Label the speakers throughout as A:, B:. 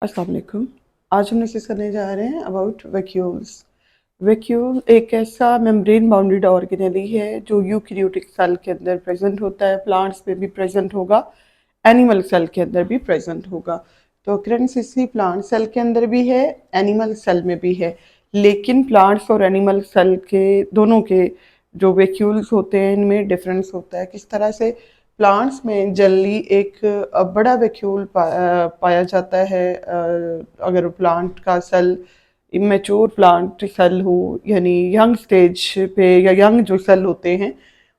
A: अस्सलाम वालेकुम। आज हम डिस्कस करने जा रहे हैं अबाउट वैक्यूल्स। वैक्यूल एक ऐसा मेम्ब्रेन बाउंडेड ऑर्गेनेली है जो यूकैरियोटिक सेल के अंदर प्रेजेंट होता है, प्लांट्स में भी प्रेजेंट होगा, एनिमल सेल के अंदर भी प्रेजेंट होगा। तो ऑकरेंस इसी प्लांट सेल के अंदर भी है, एनिमल सेल में भी है। लेकिन प्लांट्स और एनिमल सेल के दोनों के जो वैक्यूल्स होते हैं इनमें डिफरेंस होता है। किस तरह से प्लांट्स में जनरली एक बड़ा वैक्यूल पाया जाता है। अगर प्लांट का सेल इमेच्योर प्लांट सेल हो, यानी यंग स्टेज पे या यंग जो सेल होते हैं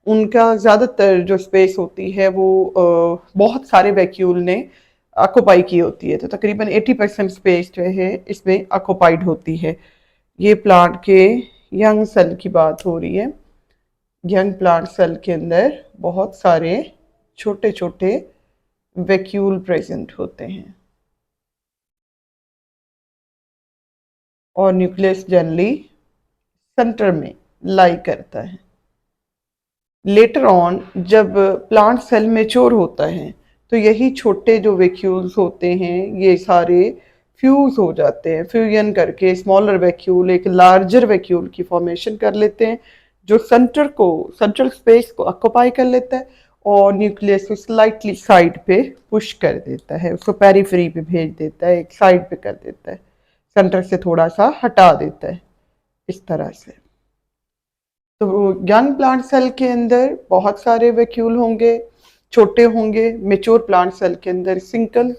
A: उनका ज़्यादातर जो स्पेस होती है वो बहुत सारे वैक्यूल ने ऑक्यूपाई की होती है। तो तकरीबन 80% स्पेस जो है इसमें ऑक्यूपाइड होती है। ये प्लांट के यंग सेल की बात हो रही है। यंग प्लांट सेल के अंदर बहुत सारे छोटे छोटे वैक्यूल प्रेजेंट होते हैं और न्यूक्लियस जनरली सेंटर में लाई करता है। लेटर ऑन जब प्लांट सेल मेच्योर होता है तो यही छोटे जो वैक्यूल्स होते हैं ये सारे फ्यूज हो जाते हैं, फ्यूजन करके स्मॉलर वैक्यूल एक लार्जर वैक्यूल की फॉर्मेशन कर लेते हैं जो सेंट्रल स्पेस को ऑक्यूपाई कर लेता है और न्यूक्लियस को स्लाइटली साइड पे पुश कर देता है, उसको पेरिफेरी पे भेज देता है, एक साइड पे कर देता है, सेंटर से थोड़ा सा हटा देता है इस तरह से। तो यंग प्लांट सेल के अंदर बहुत सारे वैक्यूल होंगे, छोटे होंगे। मेच्योर प्लांट सेल के अंदर सिंगल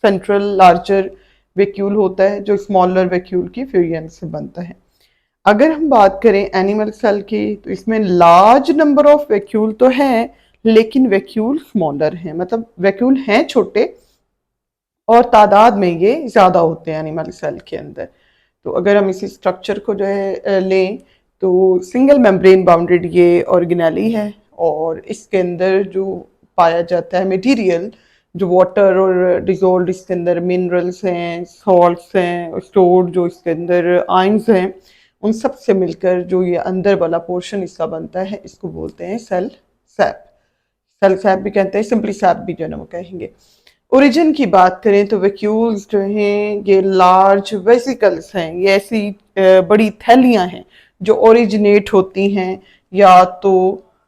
A: सेंट्रल लार्जर वैक्यूल होता है जो स्मॉलर वैक्यूल की फ्यूजन से बनता है। अगर हम बात करें एनिमल सेल की तो इसमें लार्ज नंबर ऑफ वैक्यूल तो हैं लेकिन वैक्यूल स्मॉलर हैं, मतलब वैक्यूल हैं छोटे और तादाद में ये ज़्यादा होते हैं एनिमल सेल के अंदर। तो अगर हम इसी स्ट्रक्चर को जो है लें तो सिंगल मेम्ब्रेन बाउंडेड ये ऑर्गेनेली है और इसके अंदर जो पाया जाता है मटेरियल, जो वाटर और डिजोल्व इसके अंदर मिनरल्स हैं, सॉल्ट्स हैं, स्टोर्ड जो इसके अंदर आयंस हैं, उन सब से मिलकर जो ये अंदर वाला पोर्शन इसका बनता है इसको बोलते हैं सेल सैप। सेल सैप भी कहते हैं, सिंपली सैप भी जो है ना वो कहेंगे। ओरिजिन की बात करें तो वैक्यूल्स जो हैं ये लार्ज वेसिकल्स हैं, ये ऐसी बड़ी थैलियां हैं जो ओरिजिनेट होती हैं या तो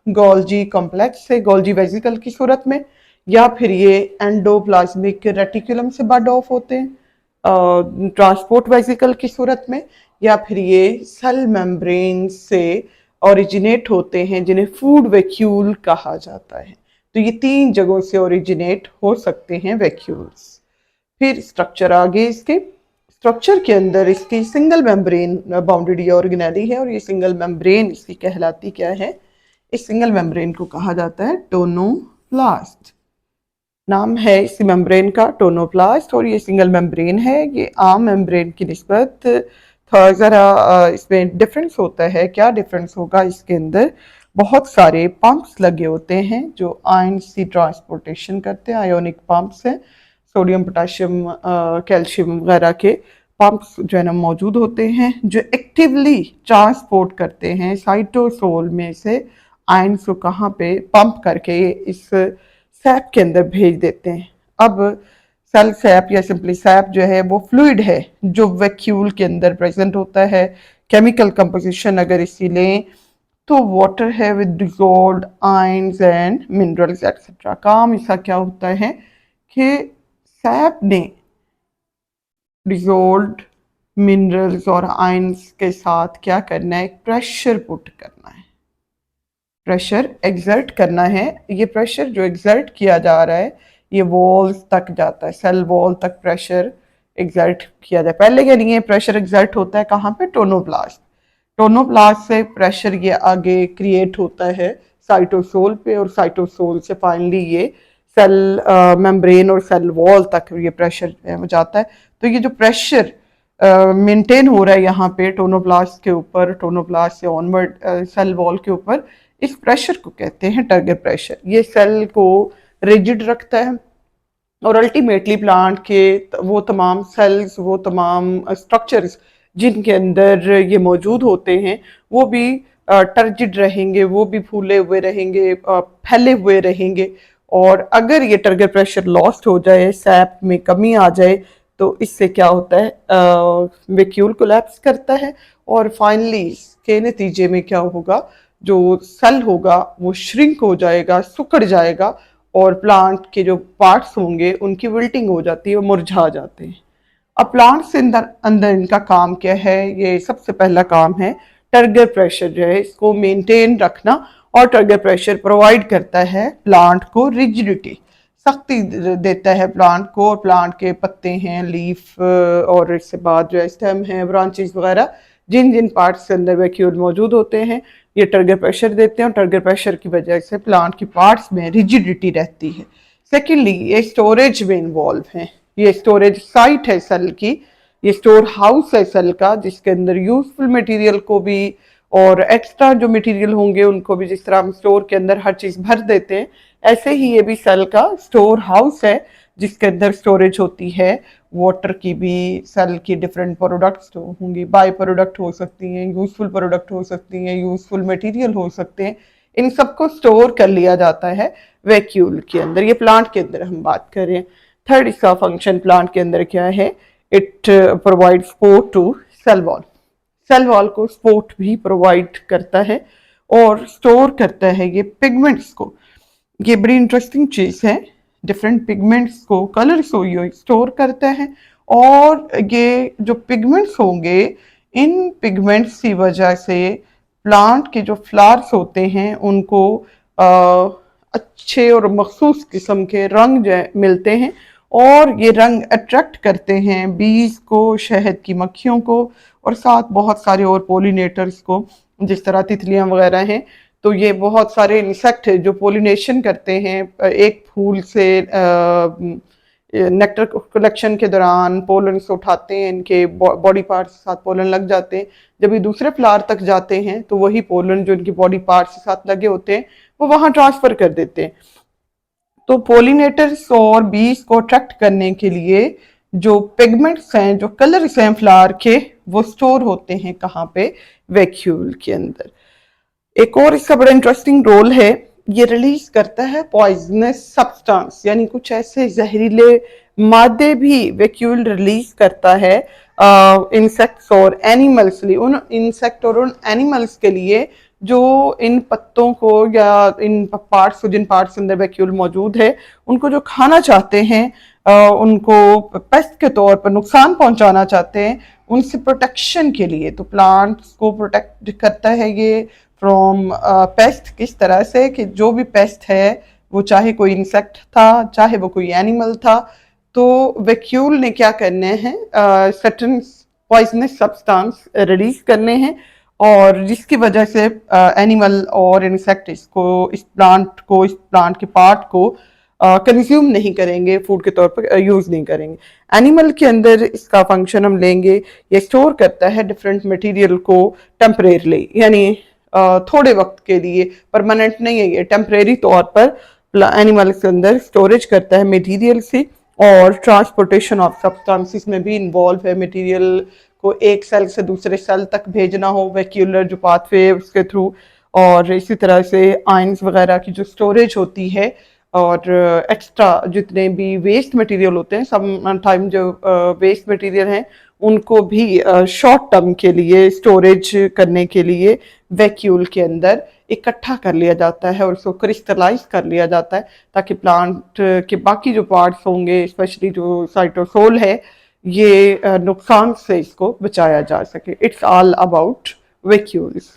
A: गोल्जी कॉम्प्लेक्स से, गोल्जी वेसिकल की सूरत में, या फिर ये एंडोप्लाज्मिक रेटिकुलम से बड ऑफ होते हैं ट्रांसपोर्ट वेसिकल की सूरत में, या फिर ये सेल मेम्ब्रेन से ओरिजिनेट होते हैं जिन्हें फूड वैक्यूल कहा जाता है। तो ये 3 जगहों से ओरिजिनेट हो सकते हैं वैक्यूल्स। फिर स्ट्रक्चर आगे इसके स्ट्रक्चर के अंदर इसकी सिंगल मेम्ब्रेन बाउंडेड ऑर्गेनेली है और ये सिंगल मेम्ब्रेन इसकी कहलाती क्या है, इस सिंगल मेम्ब्रेन को कहा जाता है टोनोप्लास्ट। नाम है इस मेम्ब्रेन का टोनोप्लास्ट और ये सिंगल मेम्ब्रेन है। ये आम मेम्ब्रेन की निस्बत थोड़ा ज़रा इसमें डिफरेंस होता है। क्या डिफरेंस होगा, इसके अंदर बहुत सारे पंप्स लगे होते हैं जो आयन की ट्रांसपोर्टेशन करते हैं, आयोनिक पंप्स हैं, सोडियम पोटाशियम कैल्शियम वगैरह के पंप्स जो है ना मौजूद होते हैं जो एक्टिवली ट्रांसपोर्ट करते हैं साइटोसोल में से आयंस को कहाँ पे पंप करके इस सैप के अंदर भेज देते हैं। अब सेल सैप या सिंपली सैप जो है वो फ्लूइड है जो वैक्यूल के अंदर प्रेजेंट होता है। केमिकल कंपोजिशन अगर इसी लें तो वाटर है with dissolved ions and minerals etcetera. काम इसका क्या होता है कि सैप ने डिजोल्व्ड मिनरल्स और आयंस के साथ क्या करना है, एक प्रेशर पुट करना है, प्रेशर एक्सर्ट करना है। ये प्रेशर जो एक्सर्ट किया जा रहा है ये वॉल्स तक जाता है, सेल वॉल तक प्रेशर एक्सर्ट किया जाए। पहले के लिए प्रेशर एक्सर्ट होता है कहाँ पे, टोनोप्लास्ट। टोनोप्लास्ट से प्रेशर ये आगे क्रिएट होता है साइटोसोल पे और साइटोसोल से फाइनली ये सेल मेम्ब्रेन और सेल वॉल तक ये प्रेशर जाता है। तो ये जो प्रेशर मेंटेन हो रहा है यहाँ पे टोनोप्लास्ट के ऊपर, टोनोप्लास्ट से ऑनवर्ड सेल वॉल के ऊपर, इस प्रेशर को कहते हैं टर्गर प्रेशर। ये सेल को रिजिड रखता है और अल्टीमेटली प्लांट के वो तमाम सेल्स, वो तमाम स्ट्रक्चर्स जिनके अंदर ये मौजूद होते हैं वो भी टर्जिड रहेंगे, वो भी फूले हुए रहेंगे, फैले हुए रहेंगे। और अगर ये टर्गर प्रेशर लॉस्ट हो जाए, सैप में कमी आ जाए तो इससे क्या होता है, वैक्यूल कोलैप्स करता है और फाइनली इसके नतीजे में क्या होगा, जो सेल होगा वो श्रिंक हो जाएगा, सिकुड़ जाएगा और प्लांट के जो पार्ट्स होंगे उनकी विल्टिंग हो जाती है, वो मुरझा जाते हैं। अब प्लांट्स के अंदर अंदर इनका काम क्या है, ये सबसे पहला काम है टर्गर प्रेशर जो है इसको मेंटेन रखना, और टर्गर प्रेशर प्रोवाइड करता है प्लांट को रिजिडिटी, सख्ती देता है प्लांट को। और प्लांट के पत्ते हैं, लीफ और इससे बाद जो है स्टेम है, ब्रांचेस वगैरह, जिन जिन पार्ट्स के अंदर वैक्यूल मौजूद होते हैं ये टर्गर प्रेशर देते हैं, और टर्गर प्रेशर की वजह से प्लांट की पार्ट्स में रिजिडिटी रहती है। सेकेंडली ये स्टोरेज में इन्वॉल्व हैं, ये स्टोरेज साइट है सेल की, ये स्टोर हाउस है सेल का, जिसके अंदर यूजफुल मटेरियल को भी और एक्स्ट्रा जो मटेरियल होंगे उनको भी, जिस तरह हम स्टोर के अंदर हर चीज भर देते हैं, ऐसे ही ये भी सेल का स्टोर हाउस है जिसके अंदर स्टोरेज होती है वाटर की भी, सेल की डिफरेंट प्रोडक्ट्स होंगी, बाय प्रोडक्ट हो सकती हैं, यूजफुल प्रोडक्ट हो सकती हैं, यूजफुल मटेरियल हो सकते हैं, इन सबको स्टोर कर लिया जाता है वैक्यूल के अंदर। ये प्लांट के अंदर हम बात कर रहे हैं। थर्ड इसका फंक्शन प्लांट के अंदर क्या है, it provide support to cell wall, cell wall को सपोर्ट भी प्रोवाइड करता है और स्टोर करता है ये पिगमेंट्स को। ये बड़ी इंटरेस्टिंग चीज है, डिफरेंट पिगमेंट्स को, कलर्स को ये स्टोर करता है, और ये जो पिगमेंट्स होंगे इन पिगमेंट्स की वजह से प्लांट के जो फ्लावर्स होते हैं उनको अच्छे और मखसूस किस्म के रंग मिलते हैं, और ये रंग अट्रैक्ट करते हैं बीज को, शहद की मक्खियों को, और साथ बहुत सारे और पोलिनेटर्स को, जिस तरह तितलियां वगैरह हैं। तो ये बहुत सारे इंसेक्ट है जो पोलिनेशन करते हैं एक फूल से, नेक्टर कलेक्शन के दौरान पोलन से उठाते हैं, इनके बॉडी पार्ट्स के साथ पोलन लग जाते हैं, जब ये दूसरे फ्लावर तक जाते हैं तो वही पोलन जो इनकी बॉडी पार्ट्स के साथ लगे होते हैं वो वहां ट्रांसफर कर देते हैं। तो पोलिनेटर्स और बीज को अट्रैक्ट करने के लिए जो पिगमेंट्स हैं, जो कलर्स हैं फ्लावर के, वो स्टोर होते हैं कहाँ पे, वैक्यूल के अंदर। एक और इसका बड़ा इंटरेस्टिंग रोल है, ये रिलीज करता है पॉइजनस सब्सटेंस, यानी कुछ ऐसे जहरीले मादे भी वैक्यूल रिलीज करता है इंसेक्ट्स और एनिमल्स लिए, उन इंसेक्ट और उन एनिमल्स के लिए जो इन पत्तों को या इन पार्ट्स को, जिन पार्ट्स के अंदर वैक्यूल मौजूद है, उनको जो खाना चाहते हैं, उनको पेस्ट के तौर पर नुकसान पहुंचाना चाहते हैं, उनसे प्रोटेक्शन के लिए। तो प्लांट्स को प्रोटेक्ट करता है ये फ्रॉम पेस्ट, किस तरह से कि जो भी पेस्ट है वो चाहे कोई इंसेक्ट था, चाहे वो कोई एनिमल था, तो वैक्यूल ने क्या करने हैं, सर्टेन पॉइजनस सब्सटेंस रिलीज करने हैं, और जिसकी वजह से एनिमल और इंसेक्ट इस प्लांट के पार्ट को कंज्यूम नहीं करेंगे, फूड के तौर पर यूज नहीं करेंगे। एनिमल के अंदर इसका फंक्शन हम लेंगे, ये स्टोर करता है डिफरेंट मटेरियल को टेम्परेरली, यानी थोड़े वक्त के लिए, परमानेंट नहीं है ये, टेम्परेरी तौर पर एनिमल के अंदर स्टोरेज करता है मटेरियल से, और ट्रांसपोर्टेशन ऑफ सब्सटेंसेस में भी इन्वॉल्व है, मटेरियल को एक सेल से दूसरे सेल तक भेजना हो वैक्यूलर जो पाथवे है उसके थ्रू, और इसी तरह से आयंस वगैरह की जो स्टोरेज होती है, और एक्स्ट्रा जितने भी वेस्ट मटेरियल होते हैं, सम टाइम जो वेस्ट मटेरियल हैं उनको भी शॉर्ट टर्म के लिए स्टोरेज करने के लिए वैक्यूल के अंदर इकट्ठा कर लिया जाता है और उसको क्रिस्टलाइज कर लिया जाता है, ताकि प्लांट के बाकी जो पार्ट्स होंगे, स्पेशली जो साइटोसोल है, ये नुकसान से इसको बचाया जा सके। It's all about vacuoles.